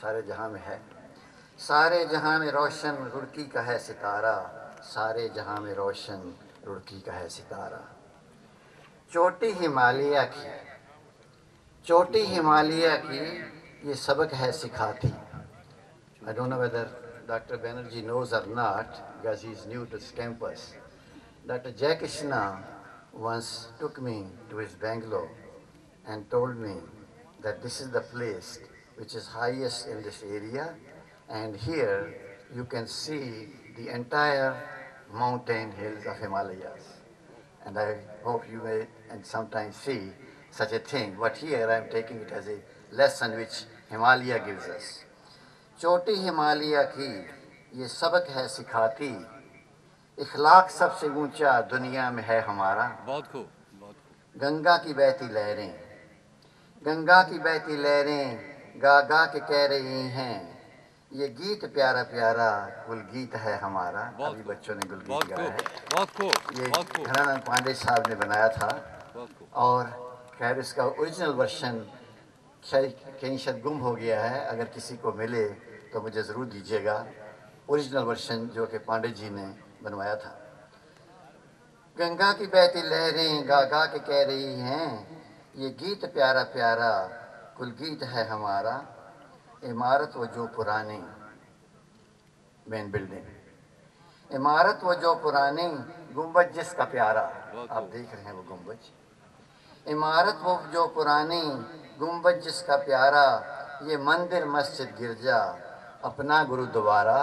सारे जहां में है। सारे जहां में रोशन रुड़की का है सितारा, सारे जहां में रोशन रुड़की का है सितारा। चोटी हिमालय की, चोटी हिमालय की ये सबक है सिखाती। I don't know whether Dr. Banerjee knows or not because he is new to this campus. Dr. Jai Krishna once took me to his Bangalore and told me that this is the place which is highest in this area, and here you can see the entire mountain hills of Himalayas. And I hope you may and sometimes see such a thing, but here I am taking it as a lesson which Himalaya gives us. चोटी हिमालय की ये सबक है सिखाती, इखलाक सबसे ऊंचा दुनिया में है हमारा। बहुत खूब, बहुत खूब। गंगा की बहती लहरें, गंगा की बहती लहरें गा गा के कह रही हैं, ये गीत प्यारा प्यारा गुल गीत है हमारा। अभी बच्चों ने गुल गीत गाया है। बहुत खूब, ये बहुत खूब। घनानंद पांडे साहब ने बनाया था। बहुत खूब। और खैर इसका ओरिजिनल वर्शन कहीं शायद गुम हो गया है, अगर किसी को मिले तो मुझे ज़रूर दीजिएगा। ओरिजिनल वर्शन जो कि पांडे जी ने बनवाया था। गंगा की बहती लहरें गा गा के कह रही हैं, ये गीत प्यारा प्यारा कुल गीत है हमारा। इमारत वो जो पुरानी, मेन बिल्डिंग, इमारत वो जो पुरानी, गुंबज जिसका प्यारा। आप देख रहे हैं वो गुंबज। इमारत वो जो पुरानी, गुंबज जिसका प्यारा, ये मंदिर मस्जिद गिरजा अपना गुरुद्वारा।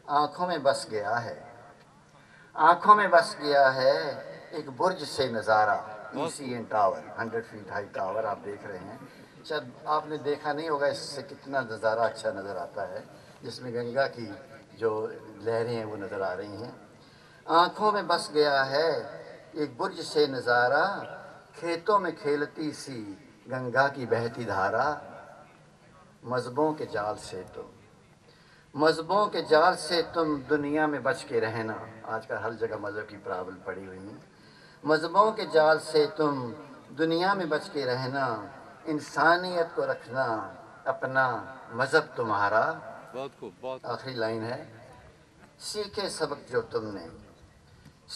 आंखों में बस गया है, आंखों में बस गया है एक बुर्ज से नज़ारा। ECN tower, 100 feet high tower आप देख रहे हैं। शायद आपने देखा नहीं होगा, इससे कितना नज़ारा अच्छा नज़र आता है, जिसमें गंगा की जो लहरें हैं वो नज़र आ रही हैं। आंखों में बस गया है एक बुर्ज से नज़ारा, खेतों में खेलती सी गंगा की बहती धारा। मज़हबों के जाल से तुम, मज़हबों के जाल से तुम दुनिया में बच के रहना। आजकल हर जगह मज़हब की प्रॉब्लम पड़ी हुई है। मज़हबों के जाल से तुम दुनिया में बच के रहना, इंसानियत को रखना अपना मज़हब तुम्हारा। बहुत खूब, बहुत। आखिरी लाइन है, सीखे सबक जो तुमने,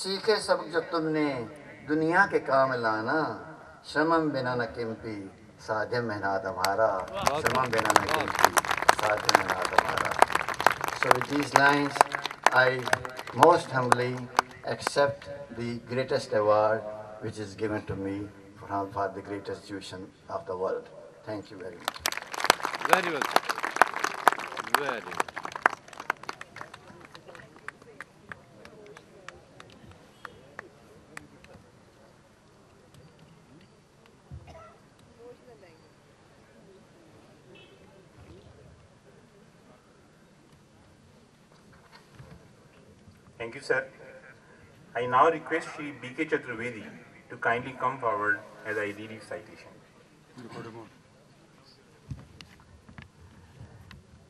सीखे सबक जो तुमने दुनिया के काम लाना, श्रमम बिना न किम्पी साध्य मेहनत हमारा। श्रमम बिना न किम्पी साध्य मेहनत हमारा। So with these lines, I most humbly accept the greatest award which is given to me for the greatest tuition of the world. Thank you very much. Very well. Very well. Thank you, sir. I now request Shri B.K. Chaturvedi to kindly come forward as I read his citation.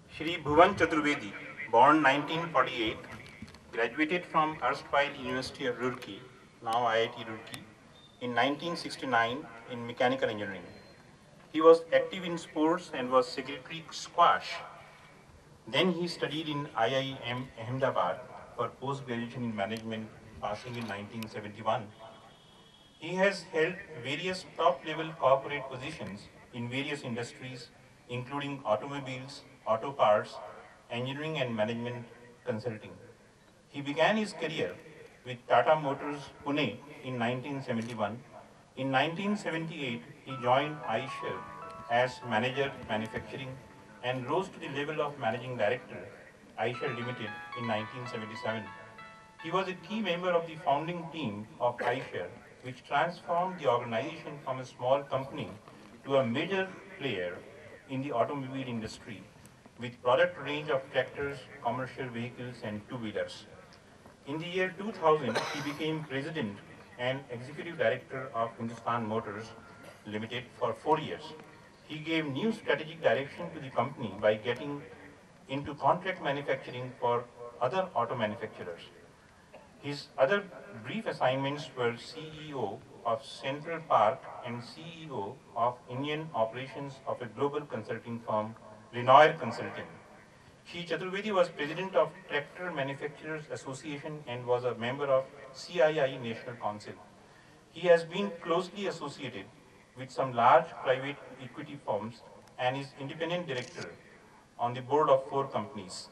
Shri Bhuvan Chaturvedi, born 1948, graduated from erstwhile University of Roorkee, now IIT Roorkee, in 1969 in mechanical engineering. He was active in sports and was secretary squash. Then he studied in IIM Ahmedabad for post-graduation in management, passing in 1971. He has held various top-level corporate positions in various industries, including automobiles, auto parts, engineering and management consulting. He began his career with Tata Motors Pune in 1971. In 1978, he joined Eicher as manager manufacturing and rose to the level of managing director, Eicher Limited, in 1977. He was a key member of the founding team of Eicher, which transformed the organization from a small company to a major player in the automobile industry, with product range of tractors, commercial vehicles, and two-wheelers. In the year 2000, he became president and executive director of Hindustan Motors Limited for 4 years. He gave new strategic direction to the company by getting into contract manufacturing for other auto manufacturers. His other brief assignments were CEO of Central Park and CEO of Indian operations of a global consulting firm Lenoir Consulting. Shri Chaturvedi was president of Tractor Manufacturers Association and was a member of CII National Council. He has been closely associated with some large private equity firms and is independent director on the board of 4 companies.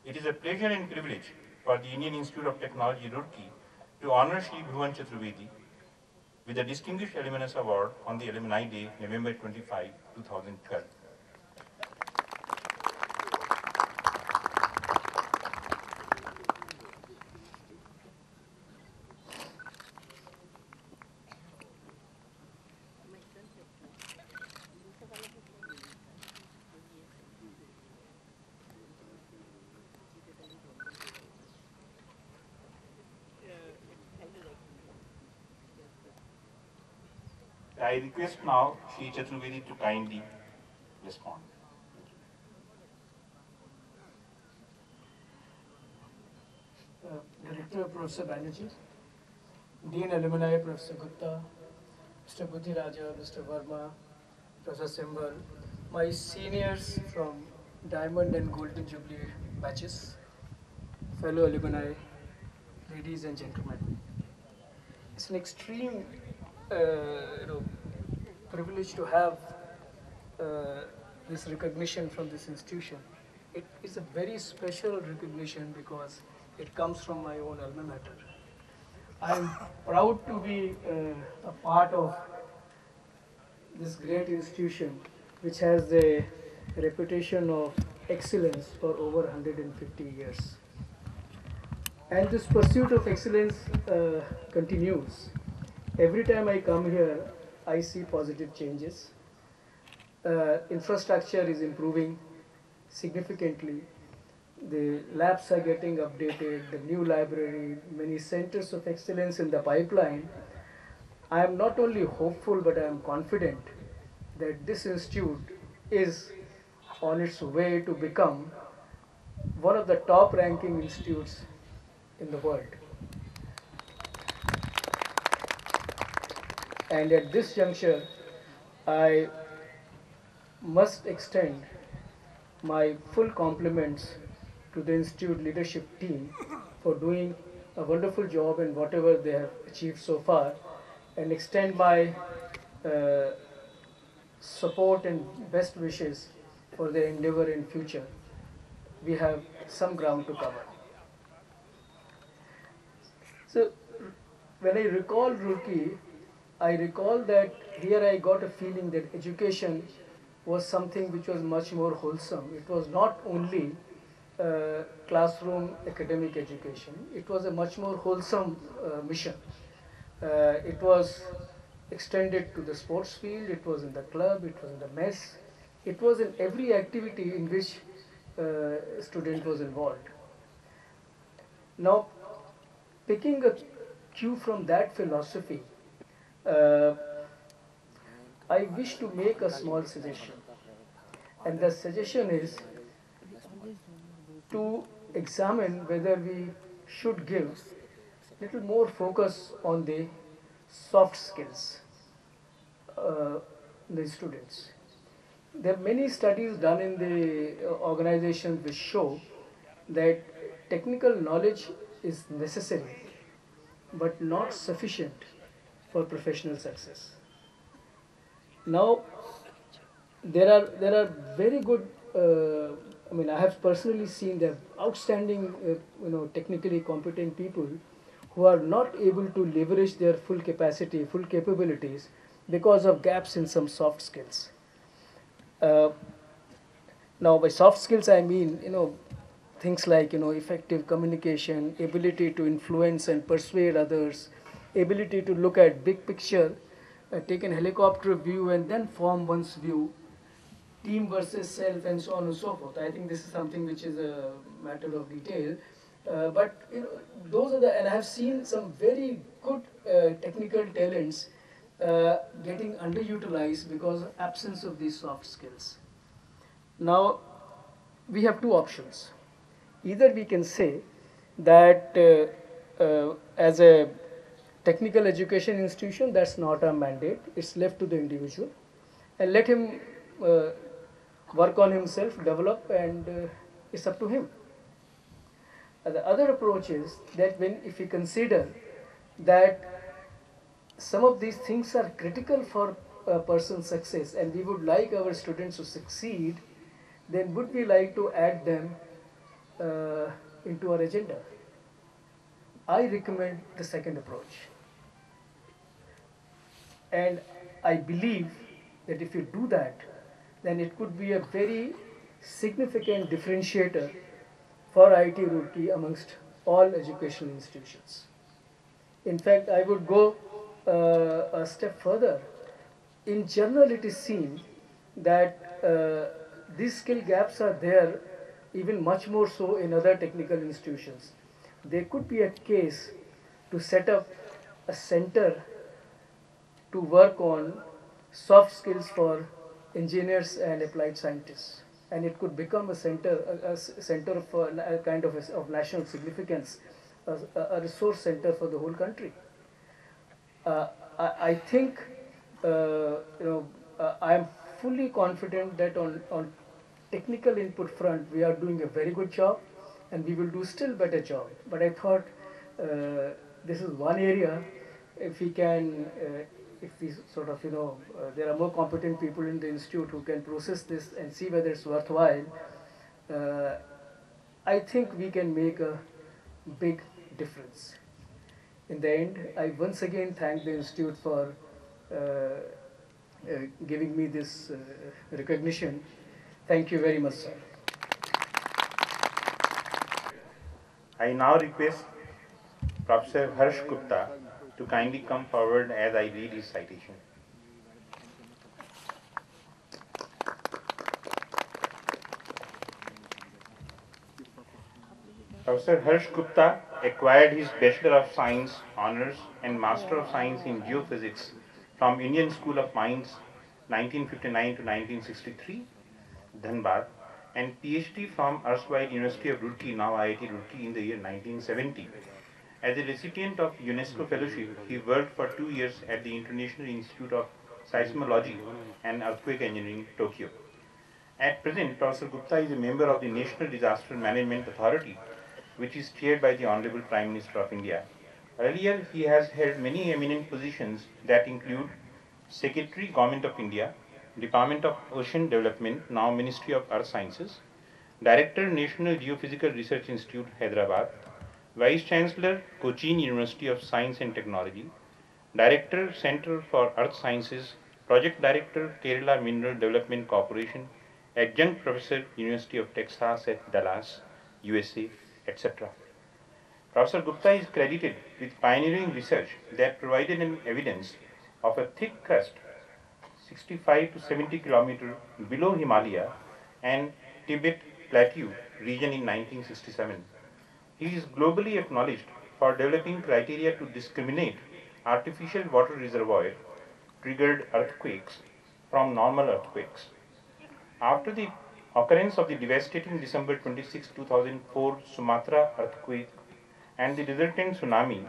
It is a pleasure and privilege for the Indian Institute of Technology, Roorkee, to honor Shri Bhuvan Chaturvedi with the Distinguished Alumnus Award on the Alumni Day, November 25, 2012. I request now Shri Chaturvedi to kindly respond. Director Professor Banerjee, Dean Alumni Professor Gupta, Mr. Buddhi Raja, Mr. Verma, Professor Simbal, my seniors from Diamond and Golden Jubilee batches, fellow alumni, ladies and gentlemen. It's an extreme privilege to have this recognition from this institution. It is a very special recognition because it comes from my own alma mater. I am proud to be a part of this great institution which has the reputation of excellence for over 150 years. And this pursuit of excellence continues. Every time I come here, I see positive changes. Infrastructure is improving significantly. The labs are getting updated, the new library, many centers of excellence in the pipeline. I am not only hopeful, but I am confident that this institute is on its way to become one of the top ranking institutes in the world. And at this juncture, I must extend my full compliments to the Institute leadership team for doing a wonderful job in whatever they have achieved so far, and extend my support and best wishes for their endeavor in future. We have some ground to cover. So when I recall Roorkee, I recall that here I got a feeling that education was something which was much more wholesome. It was not only classroom academic education, it was a much more wholesome mission. It was extended to the sports field, it was in the club, it was in the mess, it was in every activity in which a student was involved. Now, picking a cue from that philosophy, I wish to make a small suggestion, and the suggestion is to examine whether we should give little more focus on the soft skills in the students. There are many studies done in the organizations which show that technical knowledge is necessary but not sufficient for professional success. Now, there are very good. I have personally seen that outstanding, technically competent people who are not able to leverage their full capacity, full capabilities because of gaps in some soft skills. Now, by soft skills, I mean, things like, effective communication, ability to influence and persuade others, ability to look at big picture, take an helicopter view and then form one's view, team versus self, and so on and so forth. I think this is something which is a matter of detail. But those are and I have seen some very good technical talents getting underutilized because of absence of these soft skills. Now, we have two options. Either we can say that as a technical education institution, that's not our mandate, it's left to the individual, and let him work on himself, develop, and it's up to him. The other approach is that if we consider that some of these things are critical for a person's success and we would like our students to succeed, then would we like to add them into our agenda? I recommend the second approach. And I believe that if you do that, then it could be a very significant differentiator for IIT Roorkee amongst all educational institutions. In fact, I would go a step further. In general, it is seen that these skill gaps are there even much more so in other technical institutions. There could be a case to set up a center to work on soft skills for engineers and applied scientists, and it could become a center of a kind of national significance, a resource center for the whole country. I think I am fully confident that on technical input front we are doing a very good job, and we will do still better job. But I thought this is one area, if we can, if we sort of, there are more competent people in the institute who can process this and see whether it's worthwhile, I think we can make a big difference. In the end, I once again thank the institute for giving me this recognition. Thank you very much, sir. I now request Professor Harsh Gupta to kindly come forward as I read his citation. Professor Harsh Gupta acquired his Bachelor of Science Honours and Master of Science in Geophysics from Indian School of Mines 1959 to 1963, Dhanbad, and PhD from erstwhile University of Roorkee, now IIT Roorkee, in the year 1970. As a recipient of UNESCO Fellowship, he worked for 2 years at the International Institute of Seismology and Earthquake Engineering, Tokyo. At present, Professor Gupta is a member of the National Disaster Management Authority, which is chaired by the Honorable Prime Minister of India. Earlier, he has held many eminent positions that include Secretary, Government of India, Department of Ocean Development, now Ministry of Earth Sciences, Director, National Geophysical Research Institute, Hyderabad, Vice Chancellor, Cochin University of Science and Technology, Director, Center for Earth Sciences, Project Director, Kerala Mineral Development Corporation, Adjunct Professor, University of Texas at Dallas, USA, etc. Professor Gupta is credited with pioneering research that provided an evidence of a thick crust 65 to 70 km below Himalaya and Tibet Plateau region in 1967. He is globally acknowledged for developing criteria to discriminate artificial water reservoir triggered earthquakes from normal earthquakes. After the occurrence of the devastating December 26, 2004 Sumatra earthquake and the resultant tsunami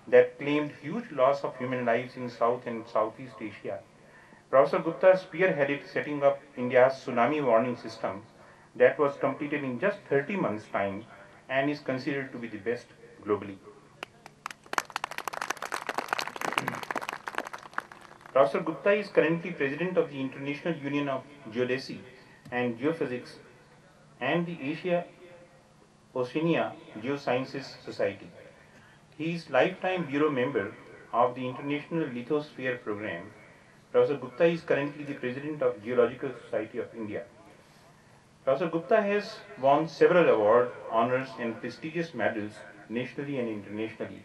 that claimed huge loss of human lives in South and Southeast Asia, Professor Gupta spearheaded setting up India's tsunami warning system that was completed in just 30 months' time and is considered to be the best globally. Professor Gupta is currently President of the International Union of Geodesy and Geophysics and the Asia Oceania Geosciences Society. He is lifetime bureau member of the International Lithosphere Program. Professor Gupta is currently the President of Geological Society of India. Professor Gupta has won several awards, honors and prestigious medals nationally and internationally.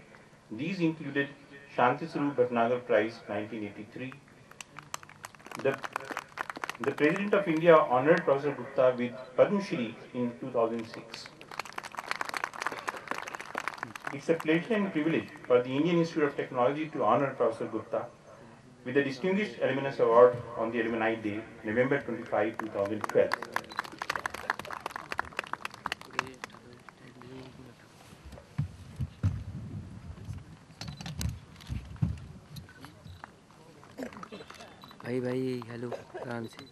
These included Shanti Swarup Bhatnagar Prize 1983. The President of India honored Professor Gupta with Padma Shri in 2006. It's a pleasure and privilege for the Indian Institute of Technology to honor Professor Gupta with the Distinguished Alumnus Award on the Alumni Day, November 25, 2012. भाई hello आराम से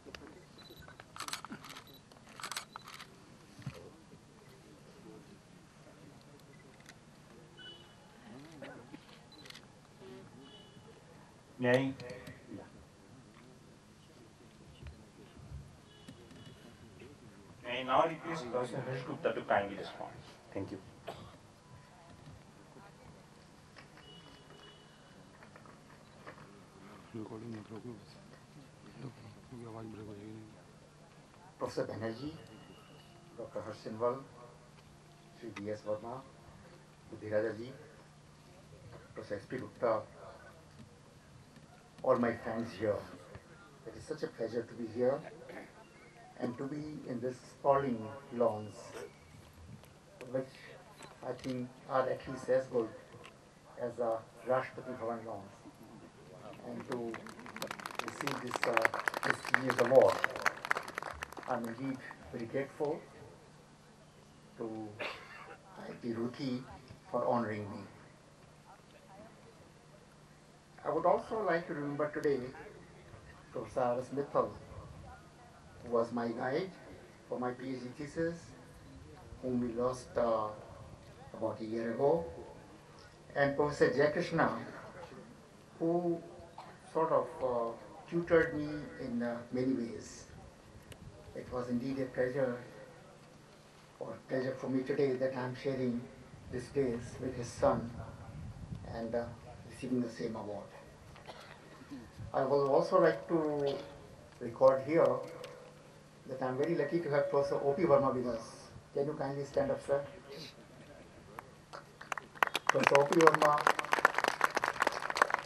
May I? May I now request Professor Harsh Gupta to kindly respond. Thank you. Professor Banerjee, Dr. Harsh Sinwal, Sri D.S. Verma, Budhiraja ji, Professor S.P. Gupta, all my friends here. It is such a pleasure to be here and to be in this sprawling lawns, which I think are at least as good as the Rashtrapati Bhavan lawns, and to receive this prestigious award. I'm indeed very grateful to IIT Roorkee for honoring me. I would also like to remember today Professor R.S. Mittal, who was my guide for my PhD thesis, whom we lost about a year ago, and Professor Jayakrishna, who sort of tutored me in many ways. It was indeed a pleasure for me today that I am sharing these days with his son and receiving the same award. I would also like to record here that I am very lucky to have Professor O.P. Verma with us. Can you kindly stand up, sir? Professor O.P. Verma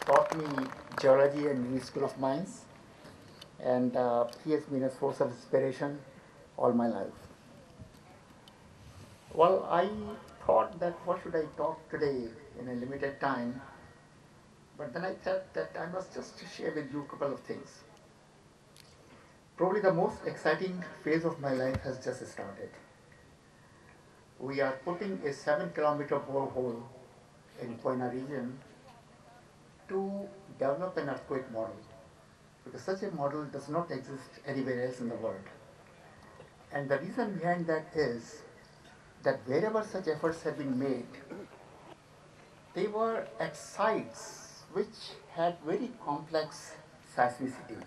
taught me geology in the School of Mines, and he has been a source of inspiration all my life. Well, I thought that what should I talk today in a limited time, but then I thought that I must just share with you a couple of things. Probably the most exciting phase of my life has just started. We are putting a 7-kilometer borehole in Koyna region to develop an earthquake model, because such a model does not exist anywhere else in the world. And the reason behind that is that wherever such efforts have been made, they were at sites which had very complex seismicity.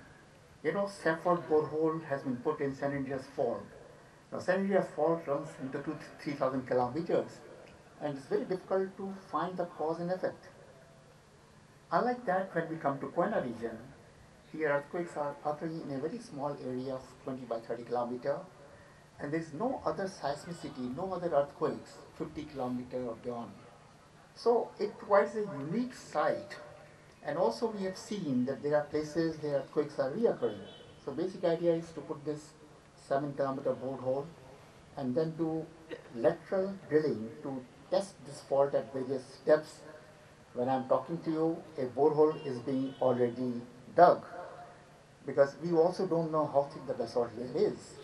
You know, Safford borehole has been put in San Andreas Fault. Now, San Andreas Fault runs into 3,000 kilometers, and it's very difficult to find the cause and effect. Unlike that, when we come to Koyna region, here earthquakes are occurring in a very small area of 20 by 30 kilometer, and there is no other seismicity, no other earthquakes 50 kilometer or beyond. So it provides a unique site, and also we have seen that there are places where earthquakes are reoccurring. So basic idea is to put this 7-kilometer borehole and then do lateral drilling to test this fault at various depths. When I'm talking to you, a borehole is being already dug, because we also don't know how thick the basalt layer is.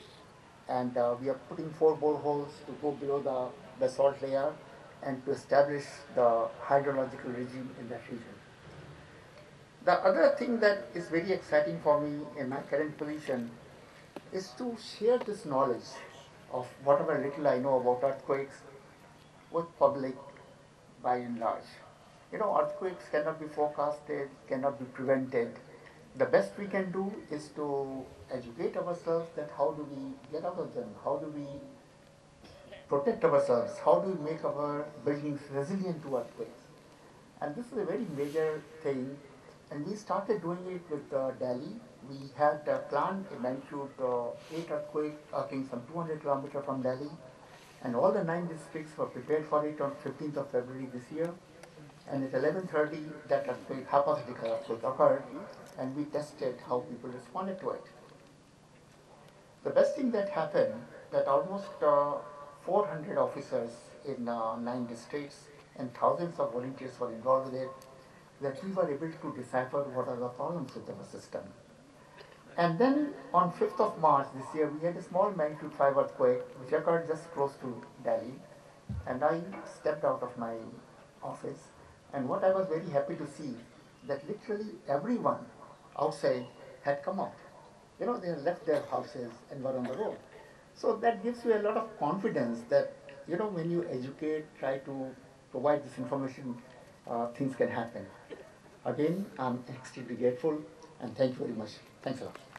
And we are putting 4 boreholes to go below the basalt layer and to establish the hydrological regime in that region. The other thing that is very exciting for me in my current position is to share this knowledge of whatever little I know about earthquakes with public by and large. You know, earthquakes cannot be forecasted, cannot be prevented. The best we can do is to educate ourselves that how do we get out of them, how do we protect ourselves, how do we make our buildings resilient to earthquakes. And this is a very major thing, and we started doing it with Delhi. We had planned a magnitude 8 earthquake occurring some 200 kilometers from Delhi, and all the 9 districts were prepared for it on 15th of February this year. And at 11:30, that earthquake, hypothetical earthquake occurred, and we tested how people responded to it. The best thing that happened, that almost 400 officers in 9 districts and thousands of volunteers were involved with it, that we were able to decipher what are the problems with our system. And then on 5th of March this year, we had a small magnitude 5 earthquake which occurred just close to Delhi, and I stepped out of my office, and what I was very happy to see, that literally everyone outside had come out. You know, they had left their houses and were on the road. So that gives you a lot of confidence that, you know, when you educate, try to provide this information, things can happen. Again, I'm extremely grateful and thank you very much. Thanks a lot.